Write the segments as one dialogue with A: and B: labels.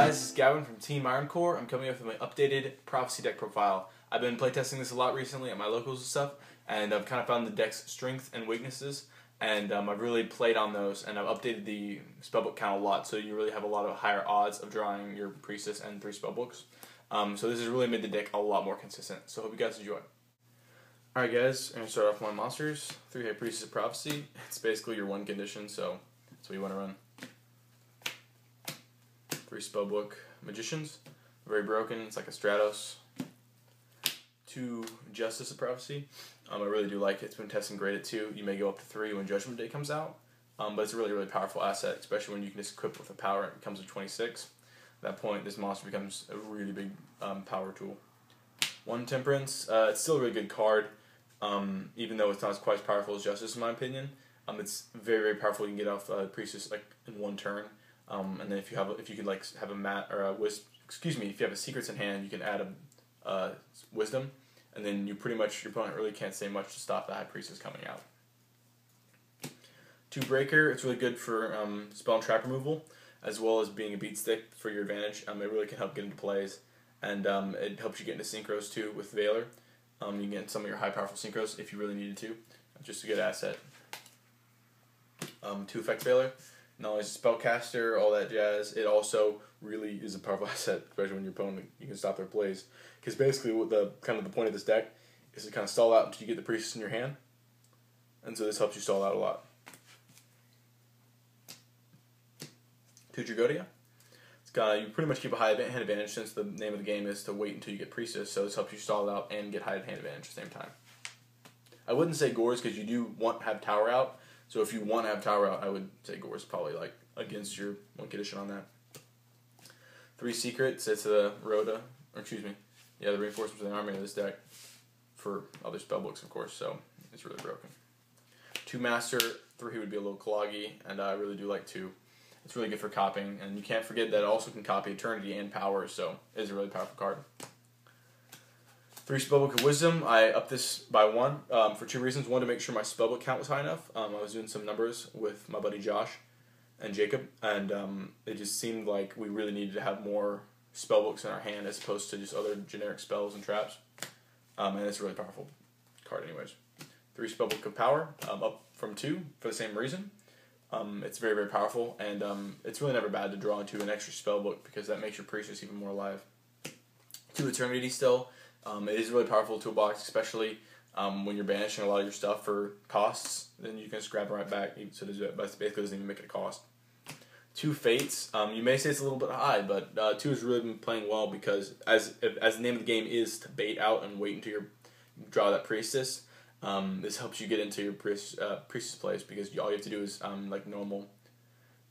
A: guys, it's Gavin from Team Ironcore. I'm coming up with my updated Prophecy deck profile. I've been playtesting this a lot recently at my locals and stuff, and I've kind of found the deck's strengths and weaknesses, and I've really played on those, and I've updated the spellbook count a lot, so you really have a lot of higher odds of drawing your Priestess and 3 spellbooks. So this has really made the deck a lot more consistent, so hope you guys enjoy. Alright guys, I'm going to start off with my monsters. 3 High Priestess of Prophecy. It's basically your 1 condition, so that's what you want to run. 3 Spellbook Magicians. Very broken, it's like a Stratos. 2 Justice of Prophecy. I really do like it. It's been testing great at 2. You may go up to 3 when Judgment Day comes out. But it's a really powerful asset, especially when you can just equip with a power and it becomes a 26. At that point, this monster becomes a really big power tool. 1 Temperance. It's still a really good card, even though it's not quite as powerful as Justice in my opinion. It's very powerful. You can get off Priestess like in 1 turn. And then if you could like have a mat or a if you have a Secrets in hand, you can add a Wisdom, and then you pretty much your opponent really can't say much to stop the High Priestess coming out. 2 Breaker. It's really good for spell and trap removal, as well as being a beat stick for your advantage. It really can help get into plays, and it helps you get into synchros too with Veiler. You can get some of your high powerful synchros if you really needed to. Just a good asset. 2 Effect Veiler. Not only is a spellcaster, all that jazz, it also really is a powerful asset, especially when your opponent, you can stop their plays. Because basically what the point of this deck is to kind of stall out until you get the Priestess in your hand. And so this helps you stall out a lot. 2 Dragodia. You pretty much keep a high hand advantage since the name of the game is to wait until you get Priestess, so this helps you stall out and get high hand advantage at the same time. I wouldn't say Gores because you do want to have Tower out. So if you want to have Tower out, I would say Gore is probably like against your 1 condition on that. 3 Secrets. It's the the reinforcements of the army of this deck for other spellbooks, of course. So it's really broken. 2 Master. 3 would be a little cloggy, and I really do like 2. It's really good for copying, and you can't forget that it also can copy Eternity and Power, so it's a really powerful card. 3 Spellbook of Wisdom. I upped this by 1 for 2 reasons. 1, to make sure my spellbook count was high enough. I was doing some numbers with my buddy Josh and Jacob, and it just seemed like we really needed to have more spellbooks in our hand as opposed to just other generic spells and traps. And it's a really powerful card anyways. 3 Spellbook of Power, up from 2 for the same reason. It's very powerful, and it's really never bad to draw into an extra spellbook because that makes your Priestess even more alive. 2 Eternity still. It is a really powerful toolbox, especially when you're banishing a lot of your stuff for costs. Then you can just grab it right back, so it basically doesn't even make it a cost. 2 Fates. You may say it's a little bit high, but 2 has really been playing well because as the name of the game is to bait out and wait until you draw that Priestess, this helps you get into your Priestess plays because all you have to do is like normal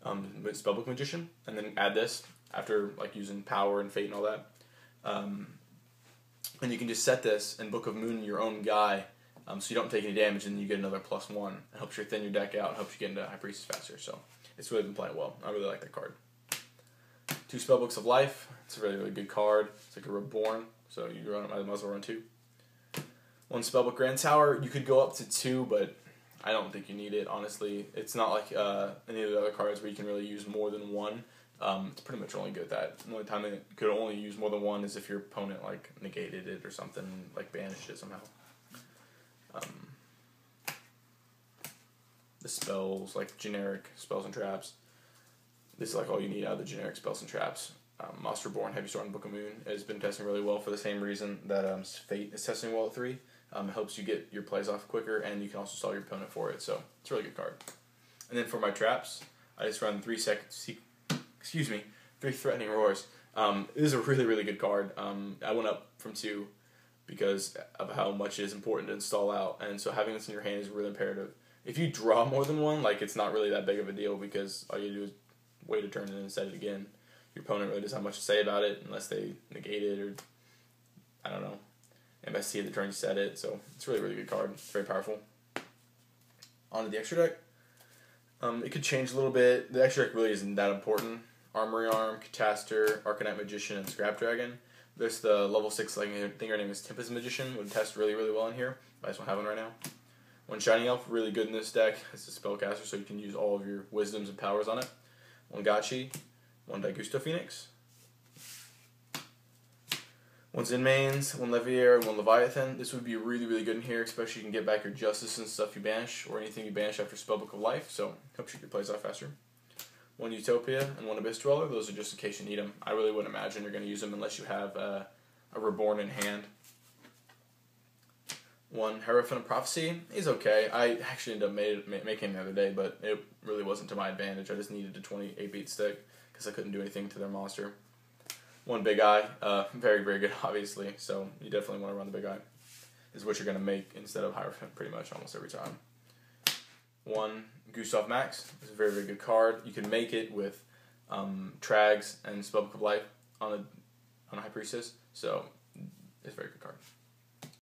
A: Spellbook Magician, and then add this after like using Power and Fate and all that. And you can just set this and Book of Moon your own guy, so you don't take any damage, and you get another +1. It helps you thin your deck out and helps you get into High Priestess faster. So it's really been playing well. I really like that card. 2 Spellbooks of Life. It's a really good card. It's like a Reborn, so you run it. I might as well run 2. 1 Spellbook Grand Tower. You could go up to 2, but I don't think you need it. Honestly, it's not like any of the other cards where you can really use more than 1. It's pretty much only good at that. The only time it could only use more than 1 is if your opponent like negated it or something, like banished it somehow. The spells, like generic spells and traps. This is like all you need out of the generic spells and traps. Monster Born, Heavy Sword, and Book of Moon has been testing really well for the same reason that Fate is testing well at 3. It helps you get your plays off quicker, and you can also stall your opponent for it. So it's a really good card. And then for my traps, I just run 3 Threatening Roars. It is a really good card. I went up from 2 because of how much it is important to install out, and so having this in your hand is really imperative. If you draw more than 1, like it's not really that big of a deal because all you do is wait a turn and then set it again. Your opponent really doesn't have much to say about it unless they negate it or, I don't know, MST at the turn you set it. So it's a really good card. It's very powerful. On to the extra deck. It could change a little bit. The extra deck really isn't that important. Armory Arm, Cataster, Arcanite Magician, and Scrap Dragon. There's the level 6 thing. Her name is Tempest Magician. Would test really well in here. But I just don't have one right now. 1 Shining Elf, really good in this deck. It's a spellcaster, so you can use all of your wisdoms and powers on it. 1 Gotchi, 1 Daigusto Phoenix, One Zen Mains, one Levier, and one Leviathan. This would be really, really good in here, especially you can get back your Justice and stuff you banish, or anything you banish after Spellbook of Life, so helps you get plays out faster. One Utopia and one Abyss Dweller. Those are just in case you need them. I really wouldn't imagine you're going to use them unless you have a Reborn in hand. One Hierophant of Prophecy. He's okay. I actually ended up making him the other day, but it really wasn't to my advantage. I just needed a 28-beat stick because I couldn't do anything to their monster. One Big Eye. Very, very good, obviously, so you definitely want to run the Big Eye. Is what you're going to make instead of Hierophant pretty much almost every time. One Gustav Max is a very, very good card. You can make it with Trags and Spellbook of Life on a High Priestess, so